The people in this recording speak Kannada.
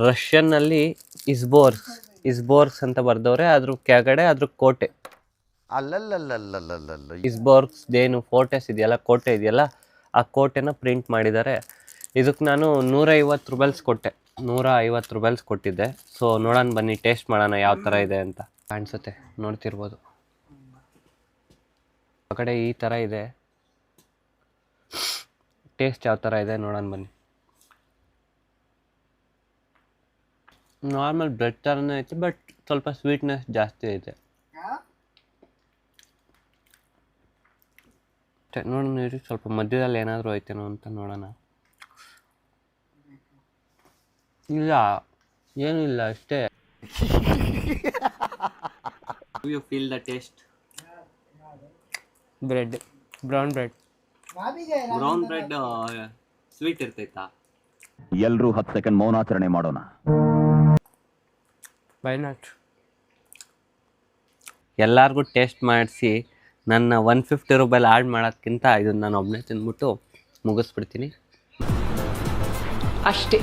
ರಷ್ಯನ್ನಲ್ಲಿ ಇಸ್ಬೋರ್ಗ್ಸ್ ಅಂತ ಬರ್ದವ್ರೆ. ಅದ್ರ ಕೆಳಗಡೆ ಅದ್ರ ಕೋಟೆ. ಇಸ್ಬೋರ್ಗ್ಸ್ ಏನು ಫೋರ್ಟೆಸ್ ಇದೆಯಲ್ಲ, ಕೋಟೆ ಇದೆಯಲ್ಲ, ಆ ಕೋಟೆನ ಪ್ರಿಂಟ್ ಮಾಡಿದ್ದಾರೆ. ಇದಕ್ಕೆ ನಾನು 150 ರೂಪಾಯಿಸ್ ಕೊಟ್ಟೆ. 150 ರೂಪಾಯಿಸ್ ಕೊಟ್ಟಿದ್ದೆ. ಸೊ ನೋಡೋಣ ಬನ್ನಿ, ಟೇಸ್ಟ್ ಮಾಡೋಣ ಯಾವ ಥರ ಇದೆ ಅಂತ. ಕಾಣಿಸುತ್ತೆ, ನೋಡ್ತಿರ್ಬೋದು. ಆ ಕಡೆ ಈ ಥರ ಇದೆ. ಟೇಸ್ಟ್ ಯಾವ ಥರ ಇದೆ ನೋಡೋಣ ಬನ್ನಿ. ನಾರ್ಮಲ್ ಬ್ರೆಡ್ ಥರನೇ ಐತೆ, ಬಟ್ ಸ್ವಲ್ಪ ಸ್ವೀಟ್ನೆಸ್ ಜಾಸ್ತಿ ಐತೆ. ನೋಡೋಣ, ಸ್ವಲ್ಪ ಮಧ್ಯದಲ್ಲಿ ಏನಾದರೂ ಐತೇನೋ ಅಂತ ನೋಡೋಣ. ಇಲ್ಲ, ಏನೂ ಇಲ್ಲ, ಅಷ್ಟೇ. You feel the taste? Bread, brown bread sweet ಇರ್ತೈತಾ? ಎಲ್ಲರೂ 10 ಸೆಕೆಂಡ್ ಮೌನಾಚರಣೆ ಮಾಡೋಣ. Why not? ಎಲ್ಲರಿಗೂ ಟೇಸ್ಟ್ ಮಾಡಿಸಿ ನನ್ನ 150 ರೂಪಾಯಿ ಆ್ಯಡ್ ಮಾಡೋದಕ್ಕಿಂತ ಇದನ್ನು ನಾನು ಒಬ್ಬನೇ ತಿಂದ್ಬಿಟ್ಟು ಮುಗಿಸ್ಬಿಡ್ತೀನಿ ಅಷ್ಟೇ.